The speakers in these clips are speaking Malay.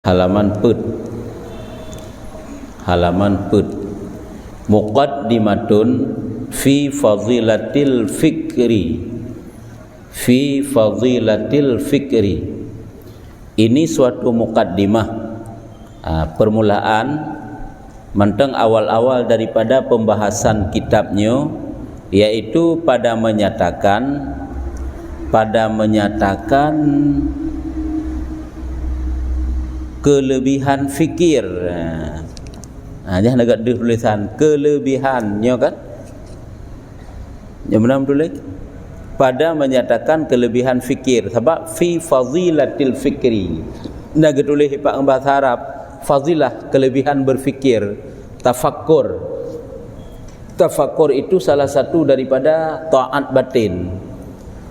halaman put muqaddimatun fi fadilatil fikri. Ini suatu muqaddimah, permulaan menteng awal-awal daripada pembahasan kitabnya, yaitu pada menyatakan kelebihan fikir. Jangan agak tulisan kelebihannya kan? Yang benar tulis pada menyatakan kelebihan fikir. Sebab fi fadilatil fikri. Nak tulis pak bahasa Arab, fadilah kelebihan berfikir, tafakkur. Tafakkur itu salah satu daripada taat batin.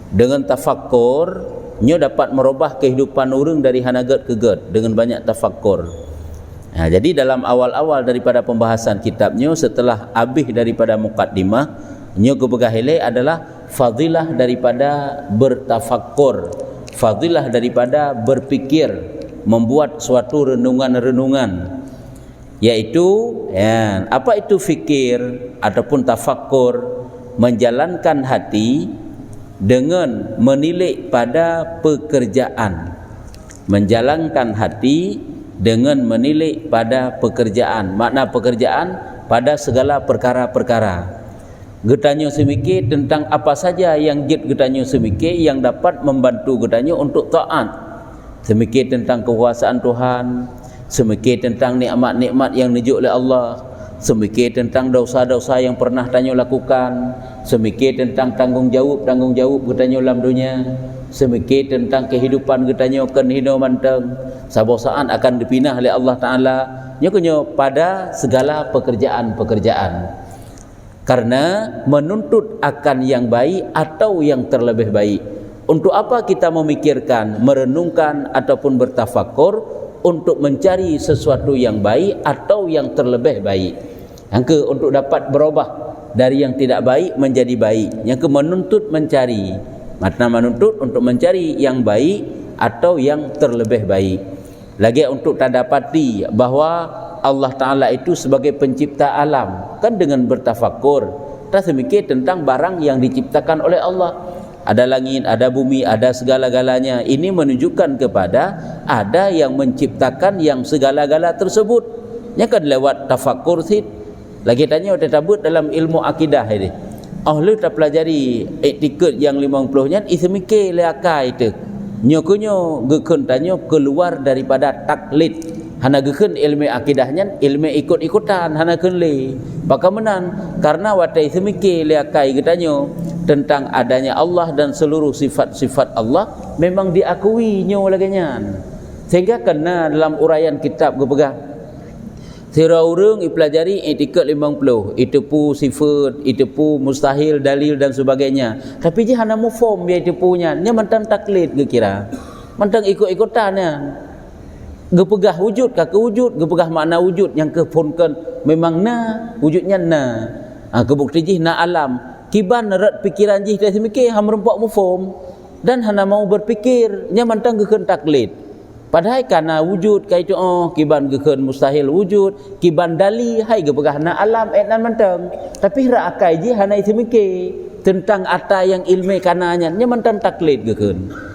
Dengan tafakkur nyo dapat merubah kehidupan orang dari hanagat ke ged dengan banyak tafakkur. Jadi dalam awal-awal daripada pembahasan kitabnya, setelah habis daripada muqaddimah, nyo kebegahile adalah fadilah daripada bertafakkur, fadilah daripada berfikir, membuat suatu renungan-renungan, yaitu apa itu fikir ataupun tafakkur? Menjalankan hati dengan menilik pada pekerjaan, menjalankan hati dengan menilik pada pekerjaan. Makna pekerjaan pada segala perkara-perkara. Getanyo semikir tentang apa saja yang getanyo semikir yang dapat membantu getanyo untuk taat. Semikir tentang kekuasaan Tuhan, semikir tentang nikmat-nikmat yang dijuk oleh Allah, semikir tentang dosa-dosa yang pernah tanyo lakukan, semikir tentang tanggungjawab getanyo dalam dunia, semikir tentang kehidupan getanyo akan hidup manteng, sabosaan akan dipinah oleh Allah Ta'ala, nyo pada segala pekerjaan-pekerjaan. Karena menuntut akan yang baik atau yang terlebih baik. Untuk apa kita memikirkan, merenungkan ataupun bertafakkur? Untuk mencari sesuatu yang baik atau yang terlebih baik. Yang ke untuk dapat berubah dari yang tidak baik menjadi baik. Yang ke menuntut mencari. Makna menuntut untuk mencari yang baik atau yang terlebih baik. Lagi untuk tak dapati bahawa Allah Ta'ala itu sebagai pencipta alam, kan dengan bertafakkur tak semikir tentang barang yang diciptakan oleh Allah. Ada langit, ada bumi, ada segala-galanya. Ini menunjukkan kepada ada yang menciptakan yang segala-gala tersebut. Nya kan lewat tafakkur sid. Lagi tanya tersebut dalam ilmu akidah ini. Lu tak pelajari etiket yang 50-nya isemikir leakai itu. Nyokunyo gekun tanyo keluar daripada taklid. Hana gekun ilmu akidahnya ilmu ikut-ikutan hana kenli. Bagaimana? Karena watai semikir leakai getanyo tentang adanya Allah dan seluruh sifat-sifat Allah memang diakui nyo laginya. Sehingga kena dalam uraian kitab gepegang. Sira urang ipelajari etiket 50, itu pu sifat, itu pu mustahil, dalil dan sebagainya. Tapi je hana mufhum dia itu punya. Nya mentang taklid ge kira. Mentang ikut-ikutannya. Gepegah wujud ka kewujud, gepegah makna wujud yang kepunkan memang wujudnya kebukti jih alam. Kiban nerat pikiran jih dah semikir ham rempok mufhum dan hana mau berpikir nya mantang gekeun taklid. Padahal kana wujud kaitu kiban gekeun mustahil wujud, kiban dali hai gepegah alam nan mantang. Tapi ra akai jih hana semikir tentang ata yang ilmu kananya nya mantang taklid gekeun.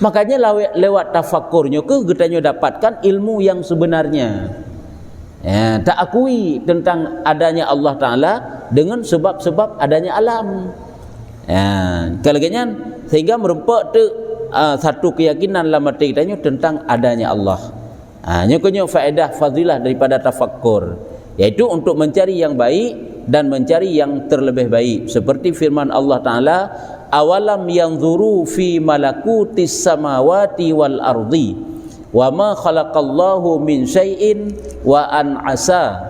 Makanya lewat tafakkurnya getanyo dapatkan ilmu yang sebenarnya. Tak akui tentang adanya Allah Ta'ala dengan sebab-sebab adanya alam. Kalaganya sehingga merempak tu satu keyakinan dalam hati kita tentang adanya Allah. Nyokonyo faedah fadilah daripada tafakkur, yaitu untuk mencari yang baik dan mencari yang terlebih baik. Seperti firman Allah Ta'ala, awalam yanzuru fi malakutis samawati wal ardi wa ma khalaqallahu min syai'in wa an asa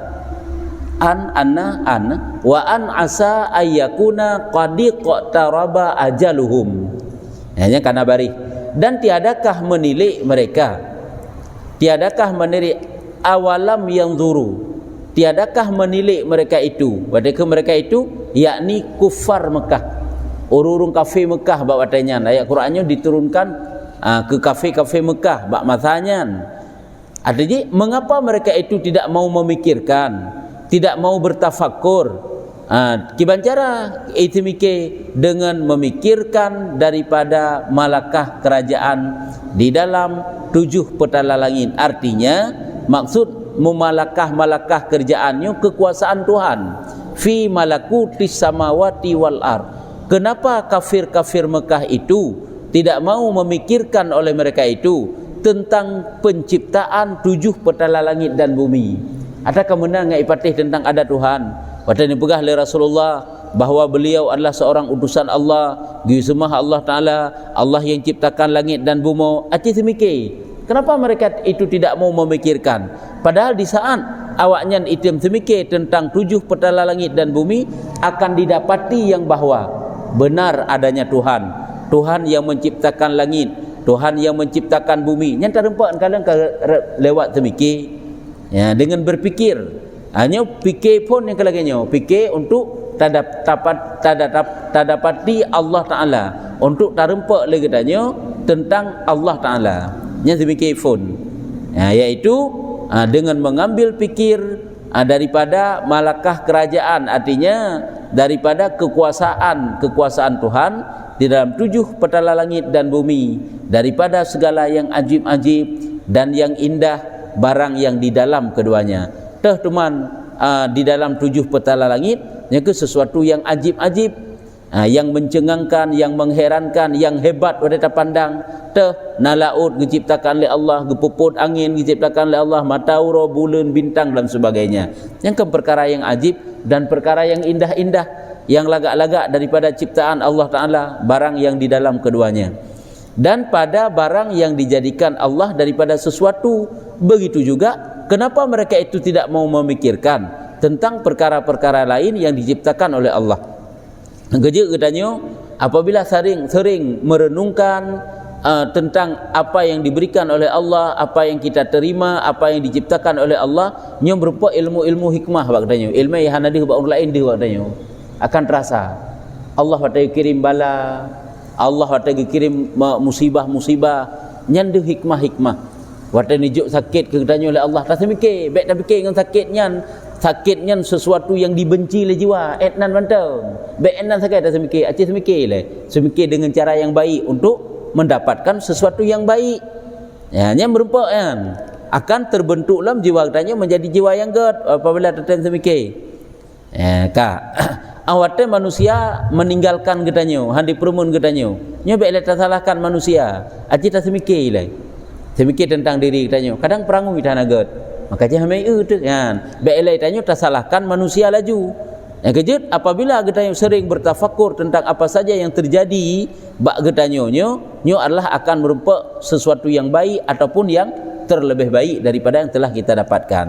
ayyakuna qad iqtaraba ajaluhum. Hanya kana bari. Dan tiadakah menilik mereka, tiadakah menilik awalam yanzuru, tiadakah menilik mereka itu, mereka itu yakni kufar Mekah, ururung kafir Mekah bab watanya. Ayat Qurannya diturunkan ke kafe-kafe Mekah bab masanya. Artinya mengapa mereka itu tidak mau memikirkan, tidak mau bertafakur? Kibancara itu mikir dengan memikirkan daripada malakah kerajaan di dalam 7 petala langit. Artinya maksud memalakah kerjaannya kekuasaan Tuhan. Fi malakutis samawati wal ard. Kenapa kafir-kafir Mekah itu tidak mau memikirkan oleh mereka itu tentang penciptaan 7 petala langit dan bumi? Adakah benar ngai patih tentang ada Tuhan? Pada dipegah oleh Rasulullah bahawa beliau adalah seorang utusan Allah, semua Allah Ta'ala, Allah yang ciptakan langit dan bumi. Acih semikir, kenapa mereka itu tidak mau memikirkan? Padahal di saat awaknya itu semikir tentang 7 petala langit dan bumi, akan didapati yang bahawa benar adanya Tuhan, Tuhan yang menciptakan langit, Tuhan yang menciptakan bumi. Yang terempat kadang lewat semikir, ya, dengan berfikir. Hanya fikir pun yang kelaganya, fikir untuk tadapati Allah Ta'ala, untuk terempak lagi tanya tentang Allah Ta'ala. Yang semikir pun, iaitu dengan mengambil fikir daripada malakah kerajaan, artinya daripada kekuasaan Tuhan di dalam 7 petala langit dan bumi, daripada segala yang ajib-ajib dan yang indah barang yang di dalam keduanya. Teman di dalam 7 petala langit itu sesuatu yang ajib-ajib, yang mencengangkan, yang mengherankan, yang hebat pada kita pandang. Nalaut diciptakan oleh Allah, gepuput angin diciptakan oleh Allah, matauro, bulan, bintang dan sebagainya. Yang perkara yang ajib dan perkara yang indah-indah, yang lagak-lagak daripada ciptaan Allah Ta'ala, barang yang di dalam keduanya. Dan pada barang yang dijadikan Allah daripada sesuatu, begitu juga kenapa mereka itu tidak mau memikirkan tentang perkara-perkara lain yang diciptakan oleh Allah? Kerja katanya, apabila sering merenungkan tentang apa yang diberikan oleh Allah, apa yang kita terima, apa yang diciptakan oleh Allah, nya berupa ilmu-ilmu hikmah katanya. Ilmu yang ada di orang lain dia katanya. Akan terasa Allah waktu kirim bala, Allah waktu kirim musibah-musibah, nyanda hikmah-hikmah. Waktu nijuk sakit katanya oleh Allah, tak semikir, baik tak fikir dengan sakitnya sesuatu yang dibenci oleh jiwa. Etnan bantang, baik etnan sakit tak semikir, acih semikir le, semikir dengan cara yang baik untuk mendapatkan sesuatu yang baik. Ya, yang berupa kan akan terbentuk dalam jiwa katanya menjadi jiwa yang good apabila terten semikir. Ya, kak. Awatnya manusia meninggalkan katanya, handi perumun katanya. Nya baik tak salahkan manusia, acih tak semikir le. Semikir tentang diri katanya. Kadang perangu kita nagat. Maka dia hamai tu kan. Baiklah tanya tersalahkan manusia laju. Yang kejut apabila katanya sering bertafakur tentang apa saja yang terjadi, bak katanya nyo adalah akan merupakan sesuatu yang baik ataupun yang terlebih baik daripada yang telah kita dapatkan.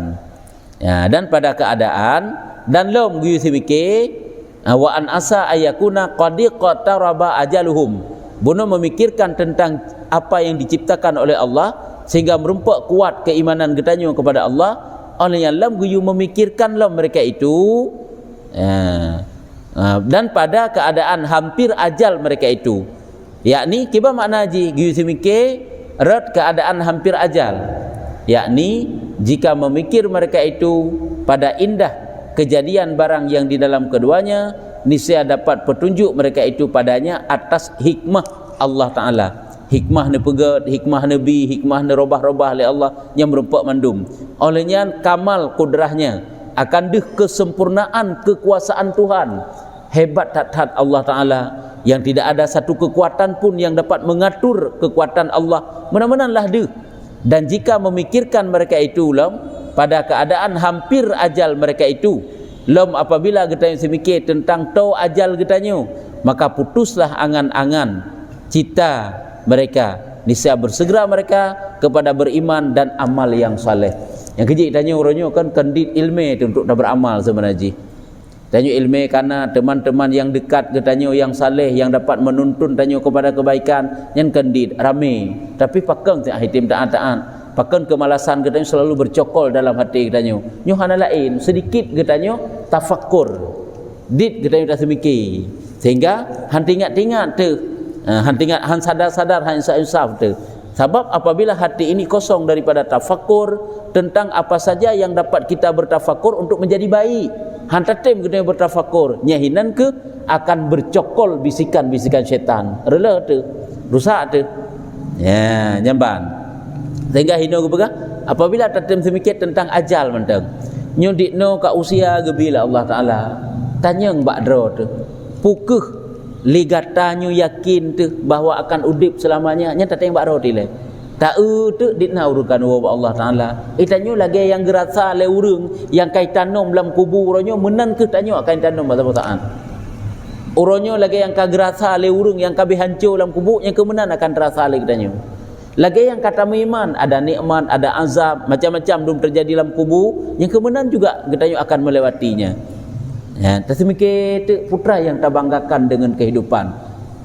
Ya, dan pada keadaan dan lom guyu semikir wa an asa ayakuna qad qataraba ajaluhum. Bono memikirkan tentang apa yang diciptakan oleh Allah sehingga merumpak kuat keimanan katanya kepada Allah. Oleh yang lam guyu memikirkanlah mereka itu, dan pada keadaan hampir ajal mereka itu, yakni kiba makna ji guyu semikir rat keadaan hampir ajal, yakni jika memikir mereka itu pada indah kejadian barang yang di dalam keduanya, niscaya dapat petunjuk mereka itu padanya atas hikmah Allah Ta'ala. Hikmah ni pegat, hikmah Nabi, hikmah ni robah-robah oleh Allah yang merupakan mandum. Olehnya kamal kudrahnya, akan deh kesempurnaan kekuasaan Tuhan. Hebat tat Allah Ta'ala yang tidak ada satu kekuatan pun yang dapat mengatur kekuatan Allah. Mana-manalah deh. Dan jika memikirkan mereka itu pada keadaan hampir ajal mereka itu, apabila kita semikir tentang tau ajal kitanya, maka putuslah angan-angan cita mereka, niscaya bersegera mereka kepada beriman dan amal yang saleh. Yang kejik tanya orangnya kan kandid ilmu itu untuk dah beramal sebenarnya. Tanya ilmu karena teman-teman yang dekat katanya yang saleh yang dapat menuntun tanya kepada kebaikan, yang kandid rame, tapi pakang tak hitim taat-taat. Pakan kemalasan katanya selalu bercokol dalam hati katanya. Nyo hana lain sedikit katanya tafakkur. Dit katanya dah semikir. Sehingga han tingat-tingat tu. Han sadar-sadar han insaf tu. Sebab apabila hati ini kosong daripada tafakur tentang apa saja yang dapat kita bertafakur untuk menjadi baik, hantar tim kita bertafakur, nyahinan ke akan bercokol bisikan-bisikan syaitan. Rela tu, rusak tu. Ya, nyamban. Sehingga hino ke pegang apabila tatim semikit tentang ajal mentang. Nyo dikno ka usia gebila Allah Taala. Tanyang bakdro tu. Pukeuh ligatanyo yakin tu bahawa akan udip selamanya. Nya tateng bakdro tile. Tau tu dikna urukan Allah Taala. Itanyo lagi yang gerasa le urang yang kai tanam dalam kubur ronyo menan ke tanyo akan tanam bata-bataan. Uronyo lagi yang ka gerasa le urang yang kabeh hancur dalam kubur yang kemenan akan terasa le tanyo. Lagi yang kata iman, ada nikmat, ada azab, macam-macam belum terjadi dalam kubur, yang kemudian juga kita akan melewatinya. Ya, tersemikit putra yang terbanggakan dengan kehidupan,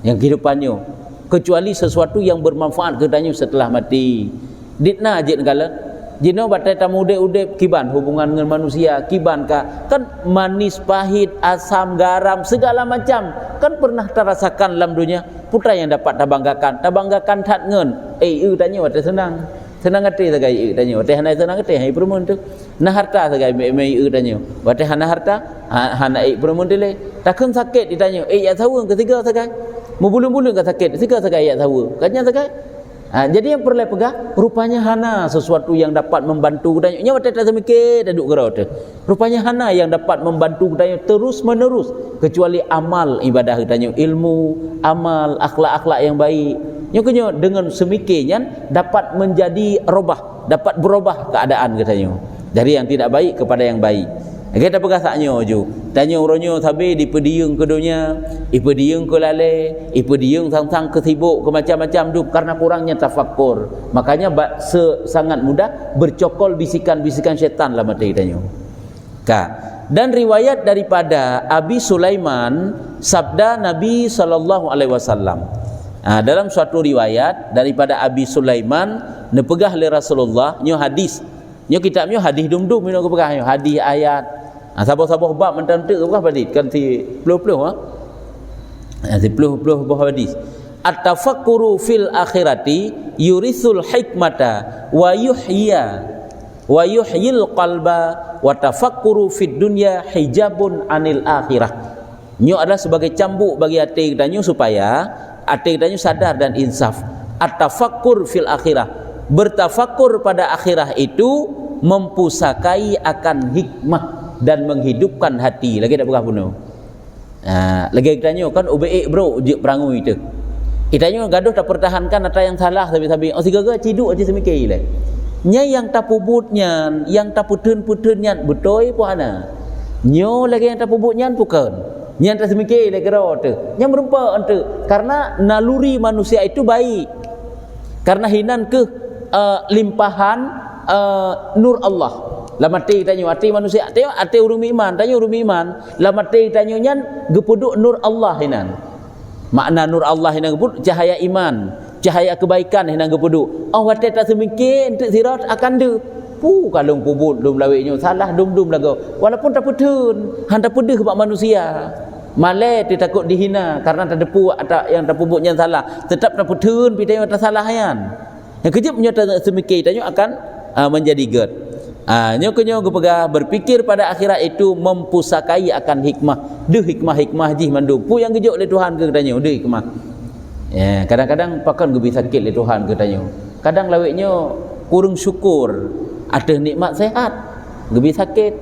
yang kehidupannya, kecuali sesuatu yang bermanfaat kepadanya setelah mati. Ditna je negala, jino batai tamu udep kiban hubungan dengan manusia, kiban kan manis, pahit, asam, garam, segala macam kan pernah terasakan dalam dunia. Putra yang dapat tabanggakan tat ngen tanya wate senang hati sagai tanya wate hanai senang hati hai permun tu nah harta sagai mai tanya wate hana harta hana permun dile takkan sakit ditanya ya tahu ketiga sagai membulung-bulung ke sakit ketiga sagai ya tahu katnya sagai jadi yang perlu pegang rupanya hana sesuatu yang dapat membantu tanya nya wate tak semikir duduk gerau tu rupanya hana yang dapat membantu tanya terus menerus kecuali amal ibadah tanya ilmu amal akhlak-akhlak yang baik nyo dengan semikirnya dapat menjadi dapat berubah keadaan katanya dari yang tidak baik kepada yang baik. Kita pegang saknyo ju tanya uronyo sabe dipediung ke dunia ipediung ke lale ipediung sang-sang ke sibuk ke macam-macam tu karena kurangnya tafakur makanya sangat mudah bercokol bisikan-bisikan syaitan lah mati tanya dan riwayat daripada Abi Sulaiman sabda Nabi sallallahu alaihi wasallam. Dalam suatu riwayat daripada Abi Sulaiman nepegah oleh Rasulullah nyo hadis. Nyo kitab nyo hadis dum-dum nyo pegah nyo hadis ayat. Sabah-sabah bab mententu berapa hadis kan si puluh-puluh si puluh-puluh buah hadis. At-tafakkuru fil akhirati yurisul hikmata wa yuhyil qalba wa tafakkuru fid dunya hijabun anil akhirah. Nyo adalah sebagai cambuk bagi hati kita nyo supaya hati kita nyo sadar dan insaf. At-tafakkur fil akhirah, bertafakur pada akhirah itu mempusakai akan hikmah dan menghidupkan hati. Lagi tak berapa puno. Lagi kita nyo kan ubeik bro je perangu itu. Kita nyo gaduh tak pertahankan ada yang salah sabi-sabi. Oh sigaga ciduk aja semikir le. Nya yang tapubutnya, yang taputun-putunnya betul puana. Nyo lagi yang tapubutnya bukan. Yang tak semikir lagi kira tu. Yang merupa tu karena naluri manusia itu baik. Karena hinan ke limpahan nur Allah. Lamati tanya hati manusia tengok hati urung iman, tanya urung iman. Lamati tanya nyan gepuduk nur Allah hinan. Makna nur Allah hinan gepuduk cahaya iman, cahaya kebaikan hinan gepuduk. Oh hati tak semikir untuk sirat akan de. Kalung pubut dum lawiknya salah dum lagu. Walaupun tak putun, hang tak pedih kepada manusia. Malai dia takut dihina karena tak depu yang tak pubutnya salah. Tetap tak putun pi tanya tak salah yan. Yang kejap nyata semikir tanya akan menjadi gerd. Nyo pegah berfikir pada akhirat itu mempusakai akan hikmah. Deh hikmah jih mandu. Pu yang kejap oleh Tuhan ke tanya, deh hikmah. Ya, kadang-kadang pakan gebi sakit oleh Tuhan ke tanya. Kadang lawiknya kurang syukur. Ada nikmat sehat, gebi sakit.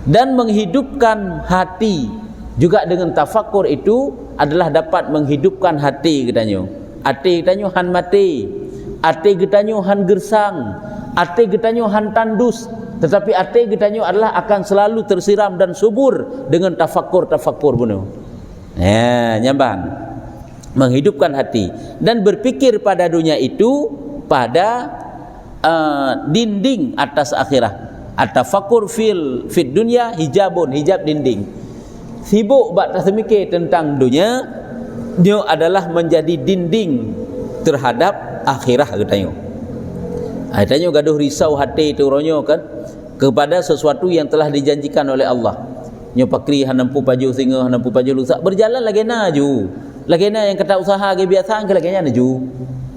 Dan menghidupkan hati juga dengan tafakur itu adalah dapat menghidupkan hati katanya. Hati katanya han mati. Hati katanya han gersang. Hati katanya han tandus. Tetapi hati katanya adalah akan selalu tersiram dan subur dengan tafakur bunuh. Nyamban. Menghidupkan hati dan berfikir pada dunia itu pada dinding atas akhirah. At-tafakkur fid dunya hijab dinding. Sibuk bak tersemikir tentang dunia, dia adalah menjadi dinding terhadap akhirah katanya. Katanya gaduh risau hati tu ronyo kan kepada sesuatu yang telah dijanjikan oleh Allah. Nyo pakri hanampu paju singa, hanampu paju lusak berjalan lagi na ju. Lagi na yang kata usaha ge biasa ke lagi nya ju.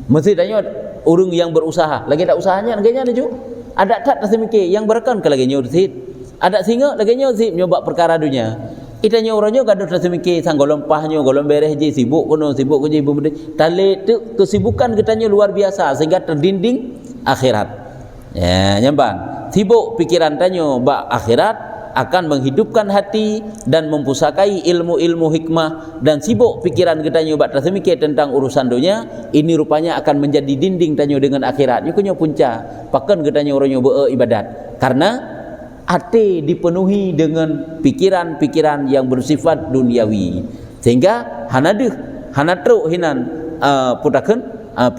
Mesti tanya orang yang berusaha, lagi tak usahanya lagi ada juga. Ada tak tersemikir yang berkan ke lagi nyusit. Ada singa lagi nyusit nyoba perkara dunia. Itanya orangnya gaduh tersemikir sang golong pahnya, golong beres je sibuk kono, sibuk je ibu benda. Tali tu kesibukan kitanya luar biasa sehingga terdinding akhirat. Ya, nyamban. Sibuk pikiran tanya bak akhirat akan menghidupkan hati dan mempusakai ilmu-ilmu hikmah, dan sibuk pikiran kita nyoba tersemikir tentang urusan dunia, ini rupanya akan menjadi dinding tanyo dengan akhirat. Nyo punca pakan kita nyo orang nyoba ibadat karena hati dipenuhi dengan pikiran-pikiran yang bersifat duniawi, sehingga hanatruk hinan putakan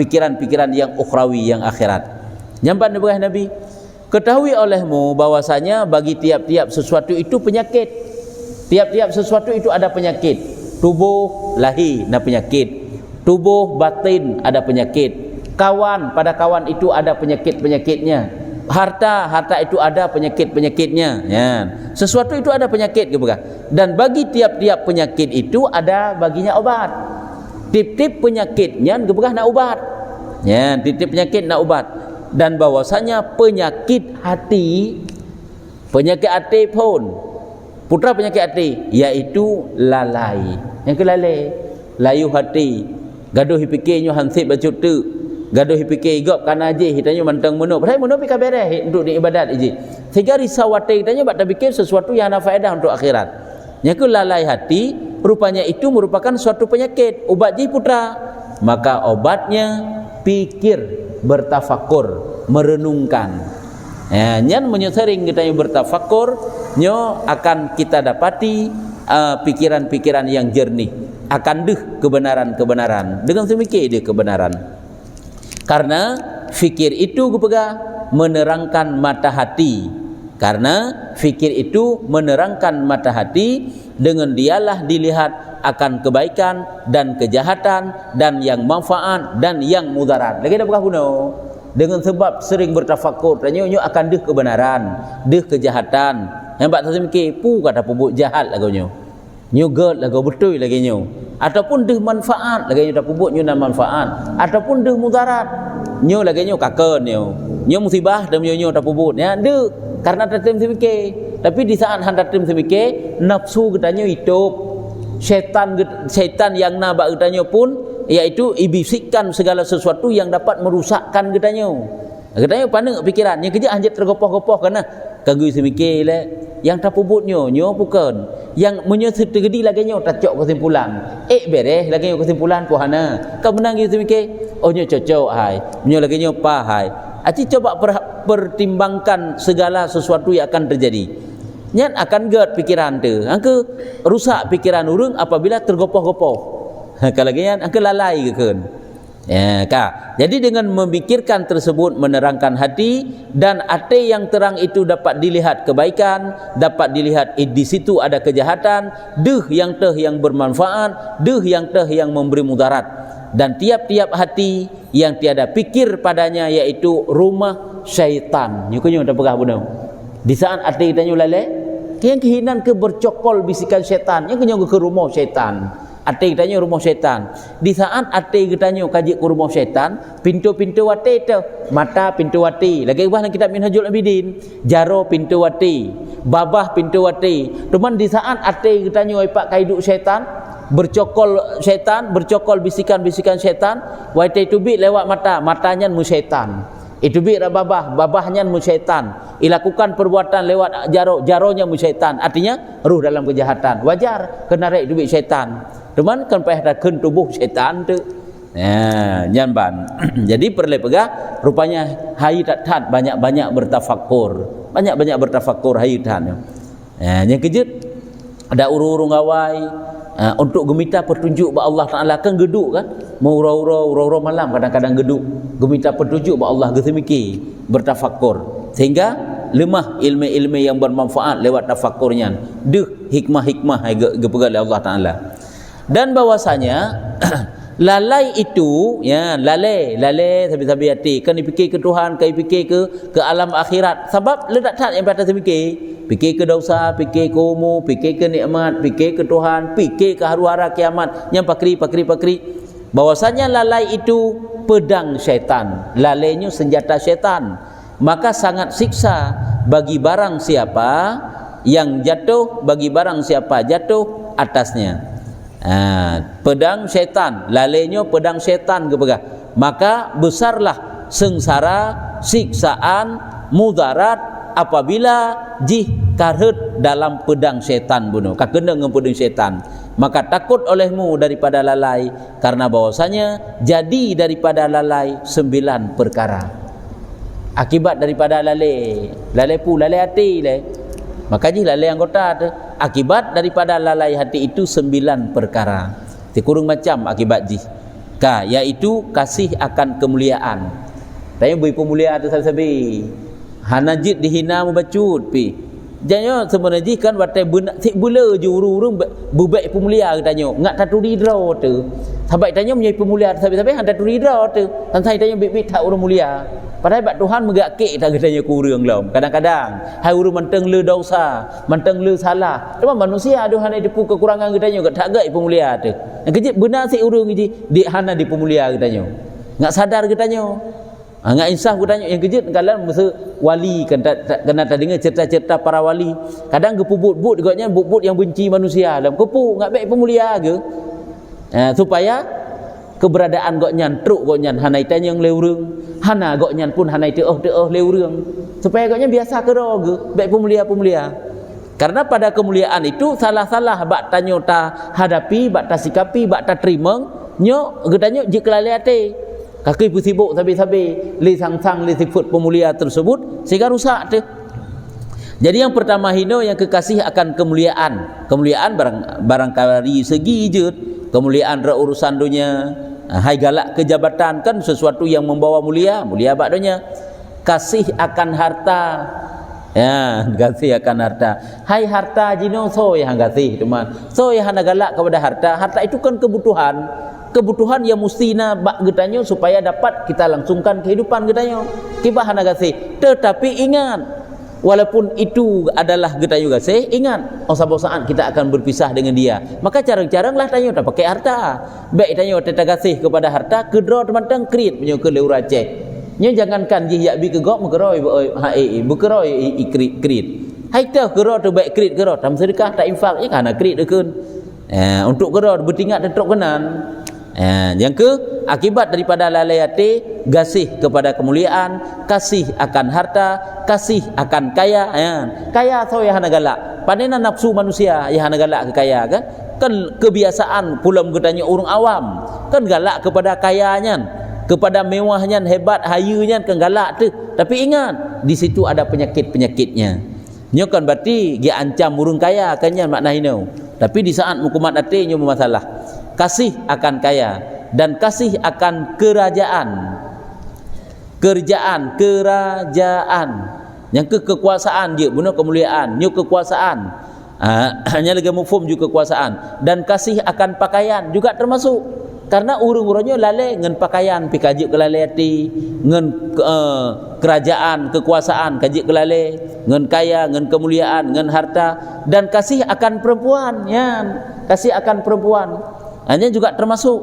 pikiran-pikiran yang ukhrawi, yang akhirat. Nyampan Nabi, ketahui olehmu bahwasanya bagi tiap-tiap sesuatu itu penyakit. Tiap-tiap sesuatu itu ada penyakit. Tubuh lahir ada penyakit, tubuh batin ada penyakit, kawan pada kawan itu ada penyakit-penyakitnya, harta itu ada penyakit-penyakitnya, ya. Sesuatu itu ada penyakit ke bukan? Dan bagi tiap-tiap penyakit itu ada baginya obat. Tip-tip penyakitnya ke bukan nak ubat, ya. Tip-tip penyakit nak ubat. Dan bahwasanya penyakit hati pun putra penyakit hati iaitu lalai. Yang kelalai layu hati, gaduh fikirnya hansip bacut tu, gaduh fikir igap kana je hitanya mantang meno padahal meno pi kabere untuk di ibadat je, sehingga risau hati tanya bak fikir sesuatu yang ada faedah untuk akhirat. Yang ke lalai hati rupanya itu merupakan suatu penyakit. Ubat je putra, maka obatnya pikir, bertafakur, merenungkan. Ya, nyan menyesering kita yang bertafakur, nyo akan kita dapati pikiran-pikiran yang jernih, akan kebenaran-kebenaran. Dengan semikir dia kebenaran. Karena fikir itu gupega menerangkan mata hati. Karena fikir itu menerangkan mata hati, dengan dialah dilihat akan kebaikan dan kejahatan dan yang manfaat dan yang mudarat. Lagi dah berapa dengan sebab sering bertafakur tanya nyo akan deh kebenaran, deh kejahatan. Yang bak tersemikir pu kata pubuk jahat lagu nyo. Nyo gel lagu betul lagi nyo. Ataupun deh manfaat lagi nyo tak pubuk nyo nan manfaat. Ataupun deh mudarat. Nyo lagi nyo kaken nyo. Nyo musibah dan nyo tak pubuk. Ya deh karena tertem semikir. Tapi di saat handa tertem semikir, nafsu katanya hidup. Syaitan yang nabak katanya pun iaitu ibisikkan segala sesuatu yang dapat merusakkan katanya. Katanya pandang pikiran yang kerja anjat tergopoh-gopoh kerana kagui semikir le yang tak pubutnya nyo bukan yang menyusut tergedi lagi nyo tak cok kesimpulan beres lagi nyo kesimpulan puhana kau menang gitu semikir oh nyo cocok hai nyo lagi nyo pa hai aci coba pertimbangkan segala sesuatu yang akan terjadi. Nyan akan gerd pikiran tu. Angke rusak pikiran urang apabila tergopoh-gopoh. Kalau nyan angke lalai ke kan. Ya, ka. Jadi dengan memikirkan tersebut menerangkan hati, dan hati yang terang itu dapat dilihat kebaikan, dapat dilihat di situ ada kejahatan, yang bermanfaat, yang memberi mudarat. Dan tiap-tiap hati yang tiada pikir padanya iaitu rumah syaitan. Nyukunya dah pegah benar. Di saat hati kita nyulale, yang kehinan ke bercokol bisikan syaitan, yang kenyang ke rumah syaitan. Hati kita nyo rumah syaitan. Di saat hati kita nyo kaji ke rumah syaitan, pintu-pintu hati itu, mata pintu hati. Lagi bahas kitab Minhajul Abidin, jaro pintu hati, babah pintu hati. Cuman di saat hati kita nyo ipak kaiduk syaitan, bercokol syaitan, bercokol bisikan-bisikan syaitan, wa itu bi lewat mata, matanya mu syaitan. Itu bi babahnya mu syaitan. Ilakukan perbuatan lewat jaronya mu syaitan. Artinya ruh dalam kejahatan. Wajar kena rek duit syaitan. Cuman kan payah ken tubuh syaitan tu. Ya, nyanban. Jadi perlu pegah rupanya hai tat banyak-banyak bertafakur. Banyak-banyak bertafakur hai tat. Ya, yang kejut ada urung-urung awai untuk gemita petunjuk ba Allah Taala kan geduk kan mau ura-ura malam kadang-kadang geduk gemita petunjuk ba Allah gesemiki bertafakur sehingga lemah ilmu-ilmu yang bermanfaat lewat tafakurnya hikmah-hikmah gepegal Allah Taala. Dan bahwasanya lalai itu ya lalai sabi-sabi hati kan dipikir ke Tuhan, kan dipikir ke alam akhirat sebab ledak tak yang patut fikir ke dosa, fikir ke umur, fikir ke nikmat, fikir ke Tuhan, fikir ke haru-hara kiamat yang pakri bahwasanya lalai itu pedang syaitan, lalainya senjata syaitan. Maka sangat siksa bagi barang siapa yang jatuh, bagi barang siapa jatuh atasnya. Pedang syaitan, lalainya pedang syaitan kepegah. Maka besarlah sengsara, siksaan, mudarat apabila jih karhut dalam pedang syaitan bunuh. Kakena dengan pedang syaitan. Maka takut olehmu daripada lalai, karena bahwasanya jadi daripada lalai 9 perkara. Akibat daripada lalai hati le. Maka ji lalai anggota tu. Akibat daripada lalai hati itu 9 perkara. Kurang macam akibat ji. Iaitu kasih akan kemuliaan. Tanya beri pemuliaan tu sabi-sabi. Hanajid dihina membacut pi. Jangan sebenarnya kan watai benak tik bula je urung-urung berbaik pemulia katanya. Ngak tatu ridra tu. Sampai tanya menjadi pemulia sampai-sampai hang tatu ridra tu. Sampai tanya bit-bit tak urang mulia. Padahal bak Tuhan megakik tak katanya ku urang lam. Kadang-kadang hai urang menteng le dosa, menteng le salah. Cuma manusia ada hana depu kekurangan katanya tak agak pemulia tu. Yang kejip benar si urang ji di hana di pemulia katanya. Ngak sadar katanya. Ngak insaf katanya. Yang kejut kalau masa wali kan kena tak dengar cerita-cerita para wali. Kadang gepubut-but agaknya but yang benci manusia dalam kepu ngak baik pemulia ke. Supaya keberadaan goknyan truk goknyan hanai tanya yang leurung, hana goknyan pun hanai teoh leurung. Supaya goknyan biasa ke ke baik pemulia. Karena pada kemuliaan itu salah-salah bak tanyo ta hadapi, bak ta sikapi, bak ta terima, nyo getanyo jiklalate. Kaki pun sibuk sabi-sabi li sang-sang li sifat pemulia tersebut sehingga rusak tu. Jadi yang pertama hino yang kekasih akan kemuliaan. Kemuliaan barangkali segi je. Kemuliaan urusan dunia. Hai galak kejabatan kan sesuatu yang membawa mulia bak dunia. Kasih akan harta. Ya, kasih akan harta. Hai harta jino so yang kasih teman. So yang galak kepada harta. Harta itu kan kebutuhan yang mustina bak getanyo supaya dapat kita langsungkan kehidupan getanyo. Kibah hana gasih. Tetapi ingat, walaupun itu adalah getanyo gasih, ingat, suatu saat kita akan berpisah dengan dia. Maka jarang-jaranglah tanyo tak pakai harta. Baik tanyo tak gasih kepada harta, kedro teman-teman krit punya ke leu Aceh. Nyo jangankan ji yak bi ke gok mengeroi bukeroi krit. Hai tah kero tu baik krit kero, tam sedekah tak infak je kana krit dekeun. Untuk kero bertingat dan truk kenan. Yang ke akibat daripada lalai hati, kasih kepada kemuliaan, kasih akan harta, kasih akan kaya. Kaya so yang hana galak. Panena nafsu manusia yang hana galak ke kaya kan? Kan kebiasaan pula bertanya orang awam kan galak kepada kayanya, kepada mewahnya, hebat hayunya kan galak tu. Tapi ingat di situ ada penyakit-penyakitnya. Nyo kan berarti dia ancam urang kaya kannya makna hino. Tapi di saat hukumat hati nyo bermasalah. Kasih akan kaya dan kasih akan kerajaan. Yang kekuasaan dia guna kemuliaan, nyo kekuasaan. Hanya lagi mufhum juga kekuasaan dan kasih akan pakaian juga termasuk. Karena urung-urungnya lalai ngan pakaian pi kaji ke lalai hati, ngan kerajaan, kekuasaan kaji ke lalai, ngan kaya, ngan kemuliaan, ngan harta dan kasih akan perempuan, ya. Kasih akan perempuan. Hanya juga termasuk.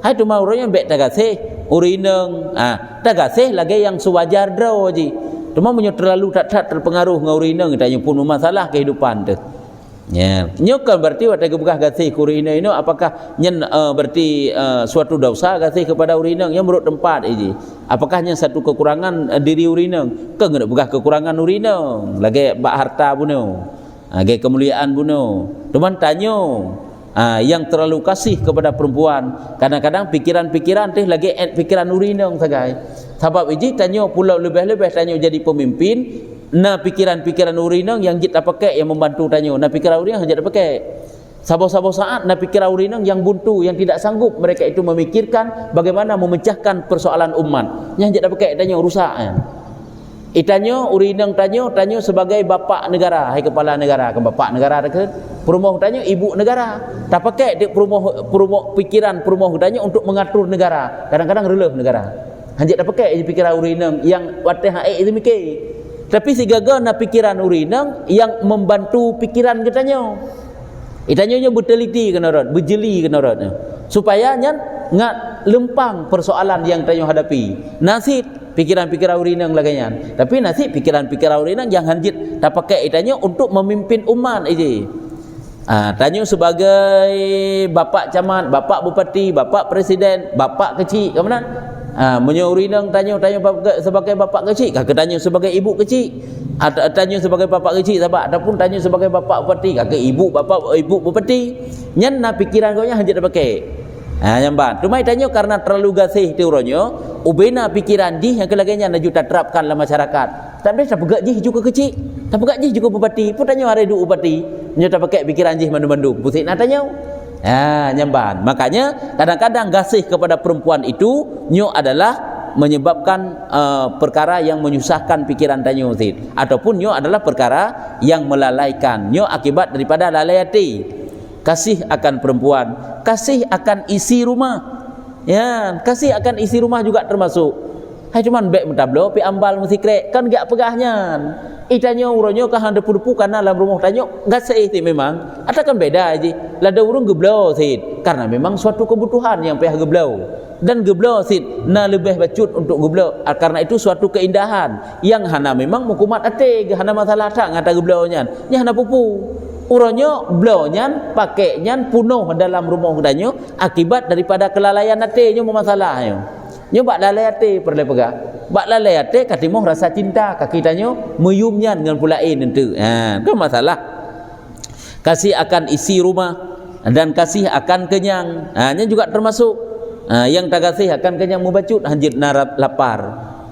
Hai tu mauranya baik tagasih urineng. Tagasih lagi yang sewajar draw ji. Cuma punya terlalu tak terpengaruh dengan urineng tanya pun masalah kehidupan tu. Ya. Nyo kan berarti watai kebukah gasih urineng ini apakah nyen berarti suatu dosa gasih kepada urineng yang menurut tempat ji. Apakah nyen satu kekurangan diri urineng? Kan ndak bukah kekurangan urineng. Lagi bak harta bunuh. Lagi kemuliaan bunuh. Teman tanyo yang terlalu kasih kepada perempuan kadang-kadang pikiran-pikiran teh lagi pikiran urineng sagai sebab iji tanyo pula lebih-lebih tanyo jadi pemimpin na pikiran-pikiran urineng yang kita pakai yang membantu tanyo na pikiran urineng hanya pakai sabo-sabo saat na pikiran urineng yang buntu yang tidak sanggup mereka itu memikirkan bagaimana memecahkan persoalan umat yang hanya pakai tanyo rusak Itanyo urineng tanyo sebagai bapa negara, hai kepala negara, kan bapa negara dekat. Perumoh tanyo ibu negara. Tak pakai dia perumoh pikiran perumoh tanyo untuk mengatur negara. Kadang-kadang releh negara. Hanjat tak pakai pikiran urineng yang wateh haik itu mikir. Tapi si gagal na pikiran urineng yang membantu pikiran ketanyo. Itanyo nya berteliti kena rod, berjeli kena rod. Supaya nyan ngat lempang persoalan yang tanyo hadapi. Nasib pikiran-pikiran urinang laganya. Tapi nasib pikiran-pikiran urinang yang hanjit tak pakai itanyo untuk memimpin umat aje. Tanyo sebagai bapak camat, bapak bupati, bapak presiden, bapak kecil, ke mana? Menyurinang tanyo sebagai bapak kecil, kah tanyo sebagai ibu kecil? Tanyo sebagai bapak kecil sahabat ataupun tanyo sebagai bapak bupati, kah ibu bapak ibu bupati? Nyan na pikiran kau nya hanjit tak pakai. Nyamban. Cuma tanyo karena terlalu gasih tiuronyo, ubena pikiran di yang kelaganya na juta terapkan dalam masyarakat. Tak boleh tak pegak jih juga kecil. Tak pegak jih juga bupati. Pun tanyo hari du bupati, nyo tak pakai pikiran jih mandu-mandu. Pusing nak tanyo. Nyamban. Makanya kadang-kadang gasih kepada perempuan itu nyo adalah menyebabkan perkara yang menyusahkan pikiran tanyo ataupun nyo adalah perkara yang melalaikan. Nyo akibat daripada lalai hati. Kasih akan perempuan, kasih akan isi rumah. Ya, kasih akan isi rumah juga termasuk. Hai cuman bek mentablo pi ambal mesti krek kan gak pegahnya. Itanyo uronyo kah handa pudu karena dalam rumah tanyo gak seih memang. Atakan beda aja. Lada urung geblau sid karena memang suatu kebutuhan yang payah geblau. Dan geblau sid na lebih bacut untuk geblau karena itu suatu keindahan yang hana memang mukumat ate hana masalah tak ngata geblaunya. Nya hana pupu. Uronyo blonyan pakainya punuh dalam rumah danyo akibat daripada kelalaian hati nyo masalah nyo bak lalai hati perle pegah bak lalai hati katimo rasa cinta kaki danyo meyumnya dengan pulain tentu kan masalah. Kasih akan isi rumah dan kasih akan kenyang nya juga termasuk yang tak kasih akan kenyang mubacut hanjit narat lapar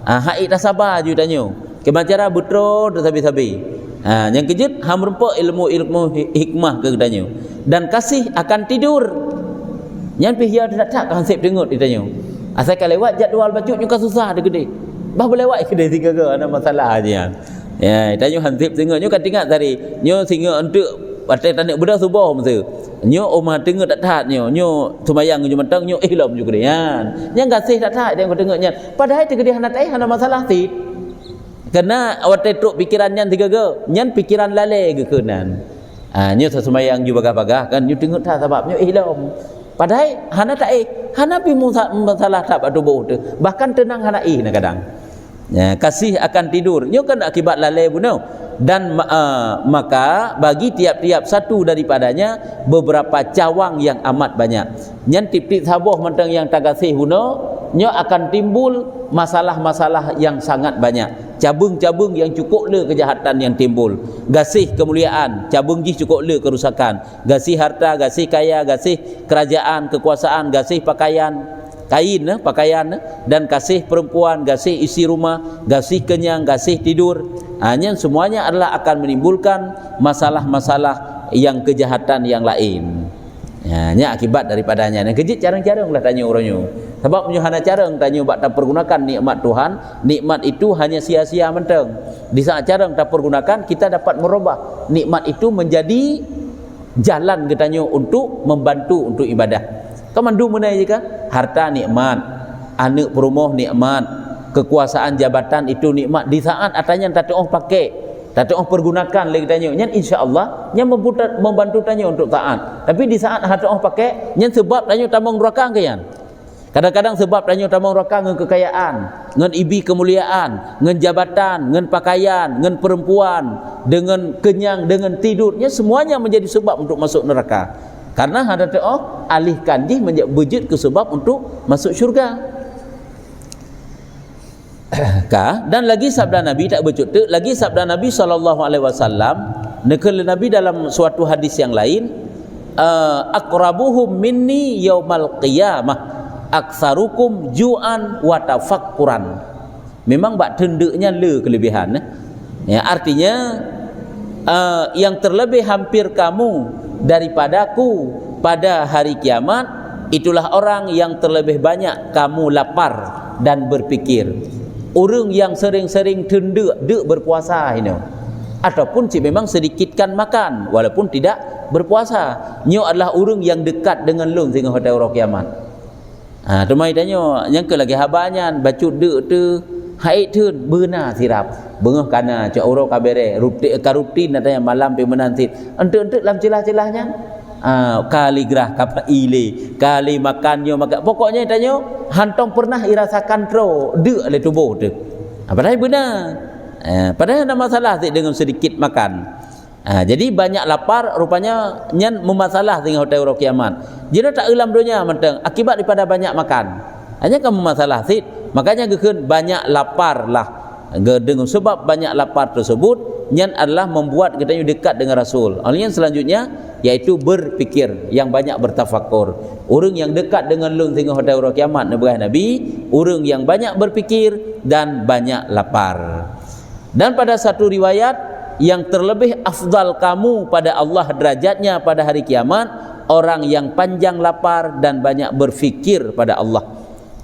haik tak sabar ju danyo kemancara butro sabi-sabi. Yang kejut ham rempak ilmu hikmah ke danyo dan kasih akan tidur. Yang pihia tak konsep dengut ditanyo. Asal lewat jadual bacut nyuka susah de gede. Bah boleh lewat kedai tiga ke ada masalah aja. Ya, tanyo hansip dengut nyo kan ingat tadi. Nyo singa untuk patai tanik budak subuh mesti. Nyo omah dengut tak taat nyo sembayang nyo mentang nyo ihlam juga dean. Yang kasih tak taat dia dengutnya. Padahal tegede hana tai hana masalah tit. Karena awak tetuk pikiran nyan tiga ge, nyan pikiran lalai ke kenan. Nyo sesumayang ju bagah-bagah kan nyo tengok tak sebab nyo ihlam. Padahal hana tak hana pi masalah tak tubuh tu. Bahkan tenang hana nak kadang. Ya, kasih akan tidur. Nyo kan akibat lalai bunuh. Dan maka bagi tiap-tiap satu daripadanya beberapa cawang yang amat banyak. Nyan tip-tip sabuh mentang yang tak kasih bunuh, nyo akan timbul masalah-masalah yang sangat banyak. Cabung-cabung yang cukup le kejahatan yang timbul. Gasih kemuliaan, cabung jih cukup le kerusakan. Gasih harta, gasih kaya, gasih kerajaan, kekuasaan, gasih pakaian, kain, pakaian dan kasih perempuan, gasih isi rumah, gasih kenyang, gasih tidur. Hanya semuanya adalah akan menimbulkan masalah-masalah yang kejahatan yang lain. Nya akibat daripadanya. Yang kejit jarang-jarang lah tanya orangnya. Sebab punya hana jarang tanya bak tak pergunakan nikmat Tuhan, nikmat itu hanya sia-sia menteng. Di saat jarang tak pergunakan, kita dapat merubah nikmat itu menjadi jalan katanya untuk membantu untuk ibadah. Kau mandu mana je kan? Harta nikmat, anak perumah nikmat, kekuasaan jabatan itu nikmat. Di saat atanya tak tahu pakai, tak tahu pergunakan lagi tanya, nyan insya-Allah nyan membantu tanya untuk taat. Tapi di saat tak tahu pakai, nyan sebab tanya tamang neraka ke yan. Kadang-kadang sebab tanya tamang neraka ngan kekayaan, ngan ibi kemuliaan, ngan jabatan, ngan pakaian, ngan perempuan, dengan kenyang, dengan tidurnya semuanya menjadi sebab untuk masuk neraka. Karena ada tahu alihkan dia menjadi wujud ke sebab untuk masuk syurga. Dan lagi sabda Nabi tak bercutuk, lagi sabda Nabi SAW, nekal Nabi dalam suatu hadis yang lain, aqrabuhum minni yaumal qiyamah aktsarukum ju'an wa tafakkuran. Memang bak tendeknya le kelebihan. Ya, artinya yang terlebih hampir kamu daripadaku pada hari kiamat itulah orang yang terlebih banyak kamu lapar dan berfikir. Orang yang sering-sering tendek berpuasa ini ataupun cik memang sedikitkan makan walaupun tidak berpuasa. Nyo adalah orang yang dekat dengan lung sehingga pada hari kiamat. Temai tanya yang ke lagi habanyan bacut dek tu haid tu benar sirap bengah kana cak orang kabere rutin katanya malam pe menanti ente-ente dalam celah-celahnya kaligrah kapa ile kali makannya makan pokoknya tanya hantong pernah irasakan tro de le tubuh tu padahal benar padahal ada masalah dengan sedikit makan. Jadi banyak lapar rupanya nyan memasalah dengan hotel orang kiamat. Jadi tak ulam dunia mentang akibat daripada banyak makan. Hanya kamu masalah sit. Makanya gekeun banyak lapar lah. Dengan sebab banyak lapar tersebut nyan adalah membuat kita dekat dengan Rasul. Yang selanjutnya yaitu berfikir yang banyak bertafakur. Orang yang dekat dengan lung tengah hotel orang kiamat Nabi, orang yang banyak berfikir dan banyak lapar. Dan pada satu riwayat yang terlebih afdal kamu pada Allah derajatnya pada hari kiamat orang yang panjang lapar dan banyak berfikir pada Allah.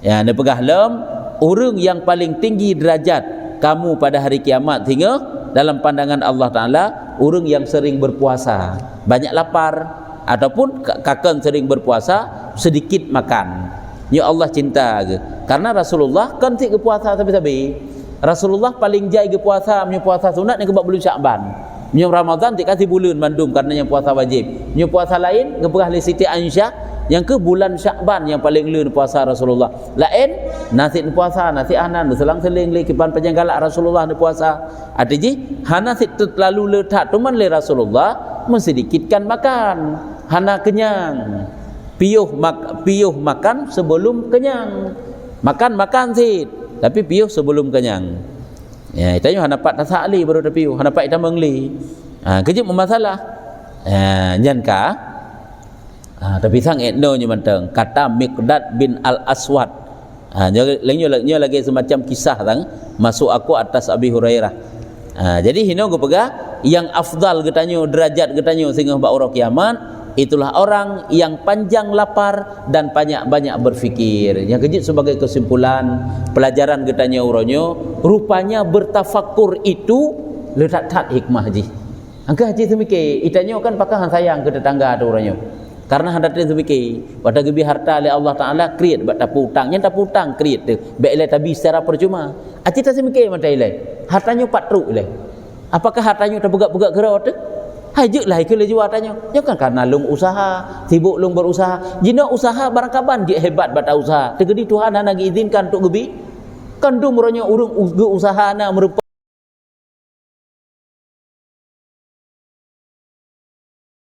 Ya, anda pegah lem orang yang paling tinggi derajat kamu pada hari kiamat hingga dalam pandangan Allah Ta'ala orang yang sering berpuasa, banyak lapar ataupun kakak sering berpuasa, sedikit makan. Ya Allah cinta ke? Karena Rasulullah kan tik puasa sabi-sabi. Rasulullah paling jai ke puasa, punya puasa sunat yang ke bulan Syakban. Punya Ramadan tik kasih bulan mandum karena yang puasa wajib. Punya puasa lain ke perah li Siti Aisyah yang ke bulan Syakban yang paling leun puasa Rasulullah. Lain nasi puasa, nasi anan selang-seling li kipan panjang galak Rasulullah ni puasa. Artinya hana sit terlalu letak tuman le Rasulullah mensedikitkan makan. Hana kenyang. Piuh makan sebelum kenyang. Makan sit tapi piuh sebelum kenyang. Ya, itanya hana pat tasali baru dah piuh, hana pat ita mengli. Kejap masalah. Nyanka. Tapi sang etno nya manteng kata Miqdad bin Al-Aswad. Lagi lagi semacam kisah tang masuk aku atas Abi Hurairah. Jadi hino go pegah yang afdal getanyo derajat getanyo sehingga ba orang kiamat itulah orang yang panjang lapar dan banyak-banyak berfikir. Yang kejut sebagai kesimpulan pelajaran getanya uronyo rupanya bertafakur itu letak hikmah haji. Angka haji semikir itanya kan pakah sayang ke tetangga ada uronyo. Karena hendak semikir pada gebi harta oleh Allah Taala create buat tapu hutang, yang tapu hutang create tu. Baik ilai tabi secara percuma. Aci tak semikir mata ilai. Hartanya patruk ilai. Apakah hartanya terbegak-begak gerau tu? Hajuklah ikut laju hartanya. Ya kan karena lung usaha, sibuk lung berusaha. Jina usaha barang kaban dia hebat bata usaha. Tegedi Tuhan hana izinkan untuk gebi. Kan tu muranya urung usaha na merupakan